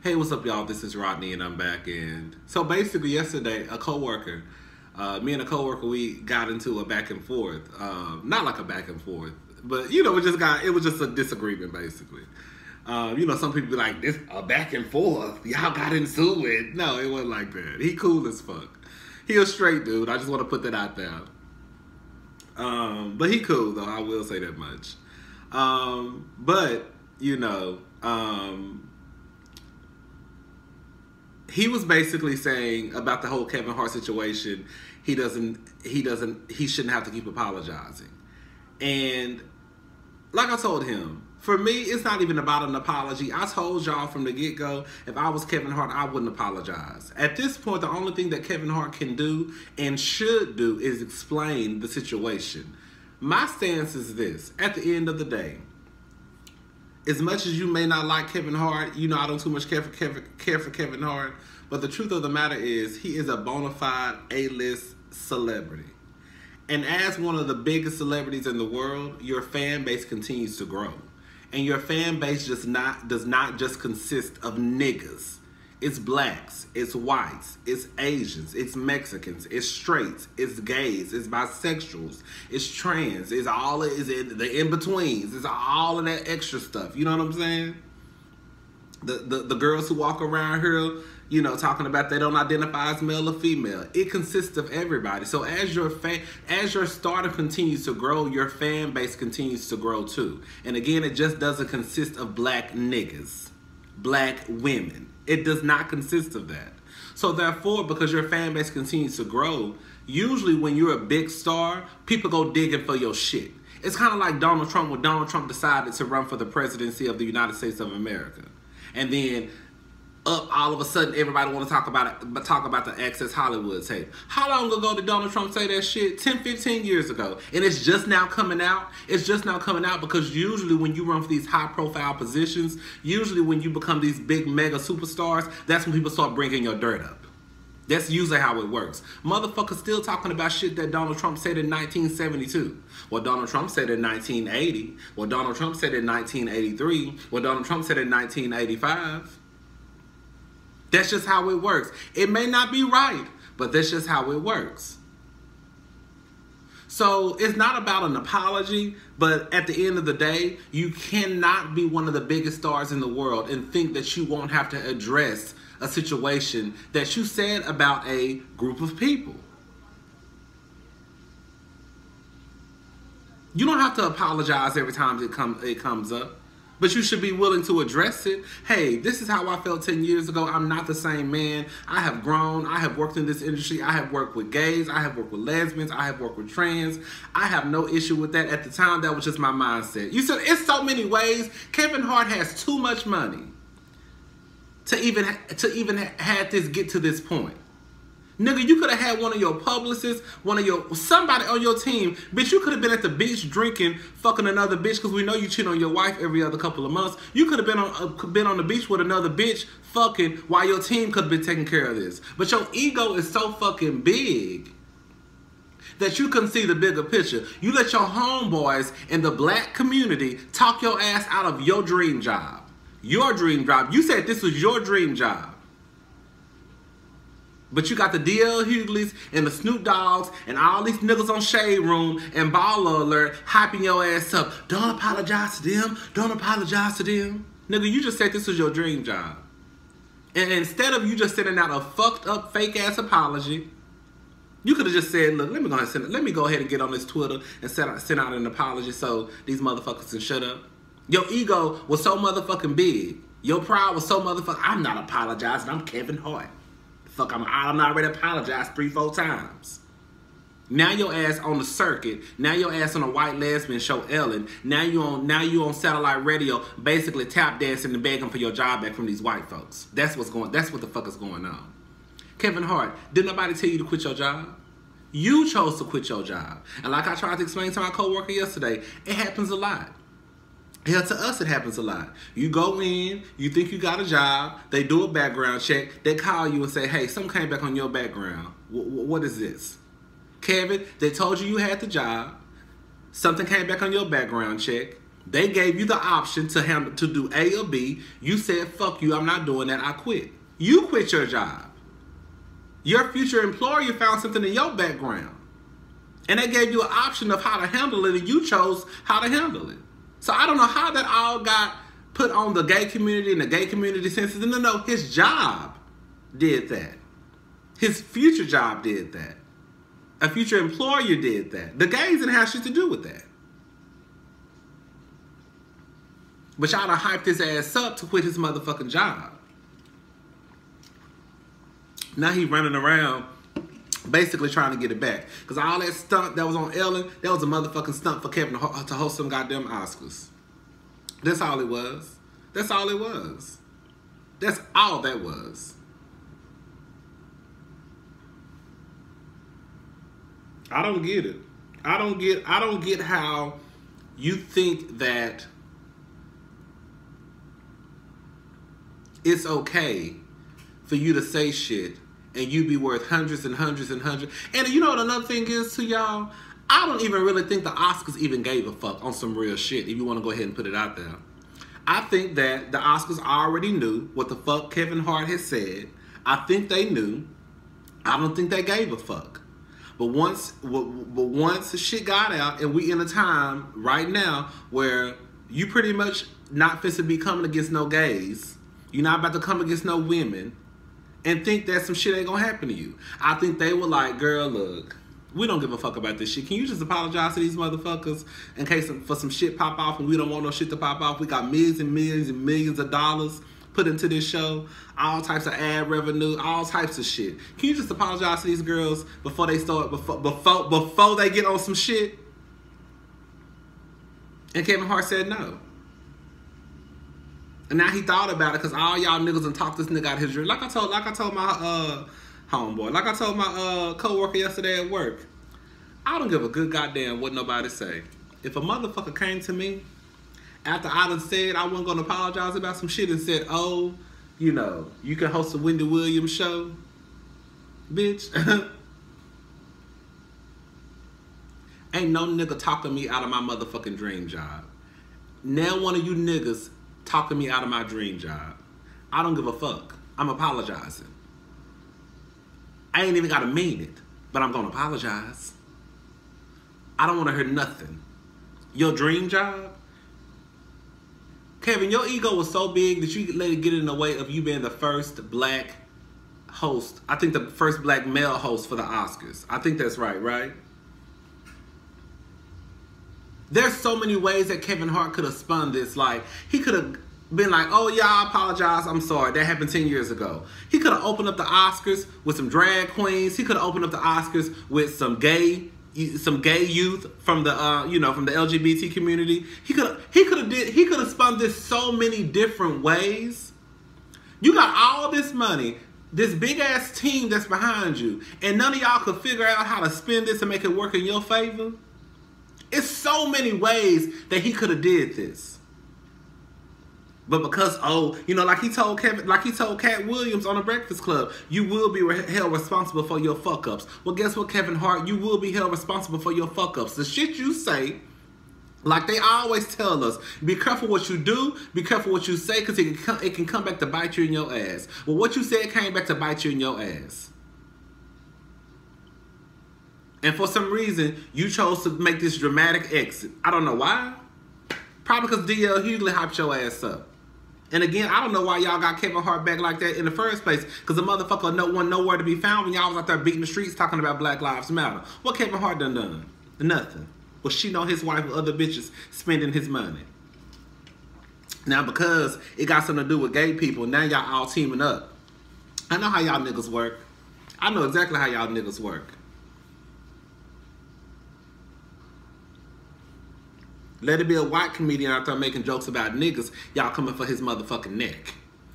Hey, what's up, y'all? This is Rodney, and I'm back. And so basically, yesterday, a coworker, me and a coworker, we got into a back and forth. Not like a back and forth, but it was just a disagreement, basically. Some people be like, this a back and forth. Y'all got into it. No, it wasn't like that. He cool as fuck. He a straight dude. I just want to put that out there. But he cool though. I will say that much. He was basically saying about the whole Kevin Hart situation, he shouldn't have to keep apologizing. And like I told him, for me, it's not even about an apology. I told y'all from the get-go, if I was Kevin Hart, I wouldn't apologize. At this point, the only thing that Kevin Hart can do and should do is explain the situation. My stance is this. At the end of the day, as much as you may not like Kevin Hart, I don't too much care for Kevin Hart, but the truth of the matter is he is a bona fide A-list celebrity. And as one of the biggest celebrities in the world, your fan base continues to grow. And your fan base does not just consist of niggas. It's blacks, it's whites, it's Asians, it's Mexicans, it's straights, it's gays, it's bisexuals, it's trans, it's the in-betweens, it's all of that extra stuff. You know what I'm saying? The girls who walk around here, talking about they don't identify as male or female. It consists of everybody. So as your stardom continues to grow, your fan base continues to grow too. And again, it just doesn't consist of black niggas, black women. It does not consist of that. So therefore, because your fan base continues to grow, usually when you're a big star, people go digging for your shit. It's kind of like Donald Trump when Donald Trump decided to run for the presidency of the United States of America. And then all of a sudden everybody want to talk about the Access Hollywood tape. How long ago did Donald Trump say that shit? 10, 15 years ago. And it's just now coming out. It's just now coming out because usually when you run for these high profile positions, usually when you become these big mega superstars, that's when people start bringing your dirt up. That's usually how it works. Motherfuckers still talking about shit that Donald Trump said in 1972. What Donald Trump said in 1980. What Donald Trump said in 1983. What Donald Trump said in 1985. That's just how it works. It may not be right, but that's just how it works. So it's not about an apology, but at the end of the day, you cannot be one of the biggest stars in the world and think that you won't have to address a situation that you said about a group of people. You don't have to apologize every time it comes up. But you should be willing to address it. Hey, this is how I felt 10 years ago. I'm not the same man. I have grown. I have worked in this industry. I have worked with gays. I have worked with lesbians. I have worked with trans. I have no issue with that. At the time, that was just my mindset. You said it's so many ways. Kevin Hart has too much money to even have this get to this point. Nigga, you could have had one of your publicists, somebody on your team. Bitch, you could have been at the beach drinking, fucking another bitch, because we know you cheat on your wife every other couple of months. You could have been on the beach with another bitch fucking while your team could have been taking care of this. But your ego is so fucking big that you couldn't see the bigger picture. You let your homeboys in the black community talk your ass out of your dream job. Your dream job. You said this was your dream job. But you got the DL Hugleys and the Snoop Dogs and all these niggas on Shade Room and Baller Alert hyping your ass up. Don't apologize to them. Don't apologize to them. Nigga, you just said this was your dream job. And instead of you just sending out a fucked up fake ass apology, you could have just said, look, let me go ahead and get on this Twitter and send out an apology so these motherfuckers can shut up. Your ego was so motherfucking big. Your pride was so motherfucking, I'm not apologizing. I'm Kevin Hart. Fuck, I'm already apologized 3-4 times. Now your ass on the circuit. Now your ass on a white lesbian show, Ellen. Now you on satellite radio, basically tap dancing and begging for your job back from these white folks. That's what the fuck is going on. Kevin Hart, did nobody tell you to quit your job? You chose to quit your job. And like I tried to explain to my coworker yesterday, it happens a lot. Hell, to us, it happens a lot. You go in, you think you got a job, they do a background check, they call you and say, hey, something came back on your background. What is this? Kevin, they told you you had the job, something came back on your background check, They gave you the option to do A or B. You said, fuck you, I'm not doing that, I quit. You quit your job. Your future employer found something in your background. And they gave you an option of how to handle it, and you chose how to handle it. So I don't know how that all got put on the gay community and the gay community senses. No, his job did that. His future job did that. A future employer did that. The gays didn't have shit to do with that. But y'all done hyped his ass up to quit his motherfucking job. Now he running around basically trying to get it back. Because all that stunt that was on Ellen, that was a motherfucking stunt for Kevin to host some goddamn Oscars. That's all it was. That's all it was. That's all that was. I don't get it. I don't get how you think that it's okay for you to say shit and you be worth hundreds and hundreds and hundreds. And you know what another thing is to y'all? I don't even really think the Oscars even gave a fuck on some real shit, if you want to go ahead and put it out there. I think that the Oscars already knew what the fuck Kevin Hart had said. I think they knew. I don't think they gave a fuck. But once the shit got out, and we in a time right now where you pretty much not fit to be coming against no gays. You're not about to come against no women and think that some shit ain't gonna happen to you. I think they were like, girl, look, we don't give a fuck about this shit. Can you just apologize to these motherfuckers in case for some shit pop off and we don't want no shit to pop off? We got millions and millions and millions of dollars put into this show, all types of ad revenue, all types of shit. Can you just apologize to these girls before they start, before they get on some shit? And Kevin Hart said no. And now he thought about it because all y'all niggas done talked this nigga out his dream. Like I told my homeboy, like I told my coworker yesterday at work, I don't give a good goddamn what nobody say. If a motherfucker came to me after I done said I wasn't gonna apologize about some shit and said, oh, you know, you can host a Wendy Williams show, bitch. Ain't no nigga talking me out of my motherfucking dream job. Now one of you niggas talking me out of my dream job. I don't give a fuck. I'm apologizing. I ain't even gotta mean it, but I'm gonna apologize. I don't wanna hear nothing. Your dream job? Kevin, your ego was so big that you let it get in the way of you being the first black host. I think the first black male host for the Oscars. I think that's right? There's so many ways that Kevin Hart could have spun this. Like, he could have been like, oh yeah, I apologize, I'm sorry, that happened 10 years ago. He could have opened up the Oscars with some drag queens. He could have opened up the Oscars with some gay youth from the from the LGBT community. He could have spun this so many different ways. You got all this money, this big ass team that's behind you, and none of y'all could figure out how to spin this and make it work in your favor. It's so many ways that he could have did this. But because, like he told Cat Williams on the Breakfast Club, you will be held responsible for your fuck ups. Well, guess what, Kevin Hart? You will be held responsible for your fuck ups. The shit you say, like they always tell us, be careful what you do, be careful what you say, because it can come back to bite you in your ass. Well, what you said came back to bite you in your ass. And for some reason, you chose to make this dramatic exit. I don't know why. Probably because D.L. Hughley hyped your ass up. And again, I don't know why y'all got Kevin Hart back like that in the first place. Because the motherfucker wasn't nowhere to be found when y'all was out there beating the streets talking about Black Lives Matter. What Kevin Hart done? Nothing. Well, she know his wife with other bitches spending his money. Now, because it got something to do with gay people, now y'all all teaming up. I know how y'all niggas work. I know exactly how y'all niggas work. Let it be a white comedian out there making jokes about niggas. Y'all coming for his motherfucking neck.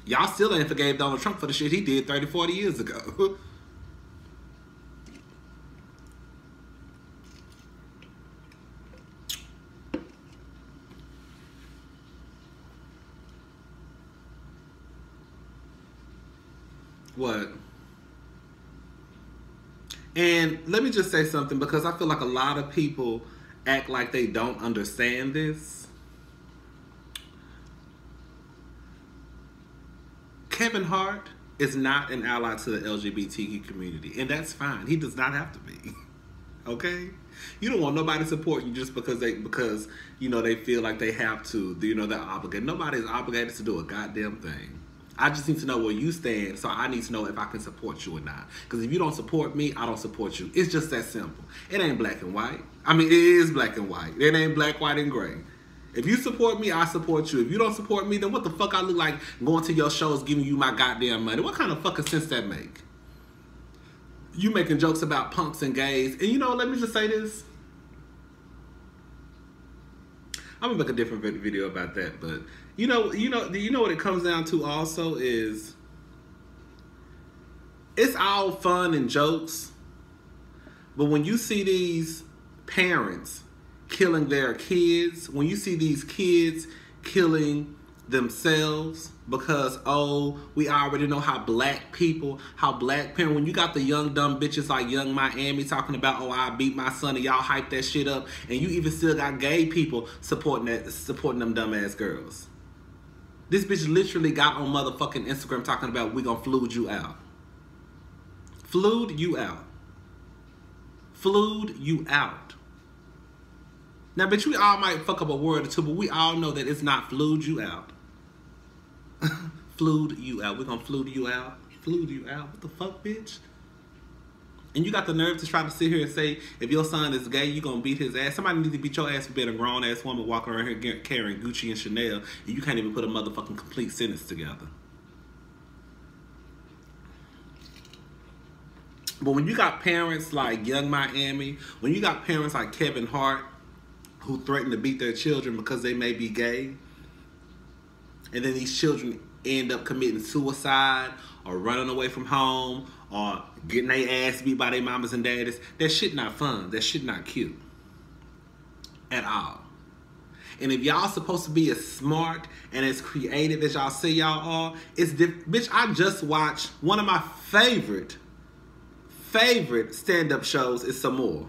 Y'all still ain't forgave Donald Trump for the shit he did 30, 40 years ago. What? And let me just say something, because I feel like a lot of people act like they don't understand this. Kevin Hart is not an ally to the LGBTQ community, and that's fine. He does not have to be. Okay? You don't want nobody to support you just because they feel like they have to. They're obligated. Nobody's obligated to do a goddamn thing. I just need to know where you stand, so I need to know if I can support you or not. Because if you don't support me, I don't support you. It's just that simple. It ain't black and white. I mean, it is black and white. It ain't black, white, and gray. If you support me, I support you. If you don't support me, then what the fuck I look like going to your shows giving you my goddamn money? What kind of fucking sense that make? You making jokes about punks and gays. And let me just say this. I'm gonna make a different video about that, but you know what it comes down to also is it's all fun and jokes, but when you see these parents killing their kids, when you see these kids killing themselves because, we already know how black parents, when you got the young dumb bitches like Young Miami talking about, I beat my son, and y'all hype that shit up, and you even still got gay people supporting them dumbass girls. This bitch literally got on motherfucking Instagram talking about, we gonna flued you out. Flued you out. Flued you out. Now, bitch, we all might fuck up a word or two, but we all know that it's not flued you out. Flued you out. We're gonna flued you out. Flued you out. What the fuck, bitch? And you got the nerve to try to sit here and say, if your son is gay, you gonna beat his ass. Somebody needs to beat your ass for being a grown-ass woman walking around here carrying Gucci and Chanel, and you can't even put a motherfucking complete sentence together. But when you got parents like Young Miami, when you got parents like Kevin Hart, who threaten to beat their children because they may be gay, and then these children end up committing suicide or running away from home or getting their ass beat by their mamas and daddies, that shit not fun. That shit not cute at all. And if y'all supposed to be as smart and as creative as y'all say y'all are, bitch, I just watched one of my favorite stand-up shows is Some More.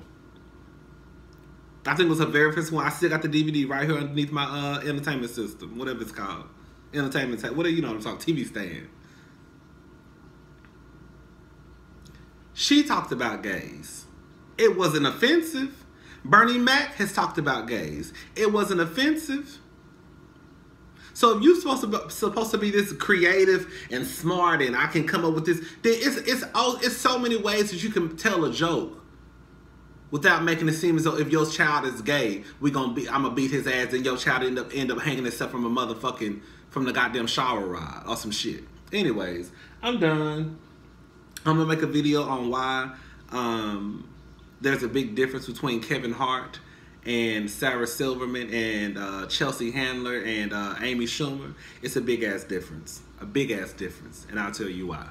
I think it was her very first one. I still got the DVD right here underneath my entertainment system, whatever it's called. Whatever, you know what I'm talking, TV stand. She talked about gays. It wasn't offensive. Bernie Mac has talked about gays. It wasn't offensive. So if you're supposed to be this creative and smart and I can come up with this, then it's so many ways that you can tell a joke without making it seem as though if your child is gay, I'm gonna beat his ass, and your child end up hanging himself from the goddamn shower rod or some shit. Anyways, I'm done. I'm gonna make a video on why there's a big difference between Kevin Hart and Sarah Silverman and Chelsea Handler and Amy Schumer. It's a big ass difference. And I'll tell you why.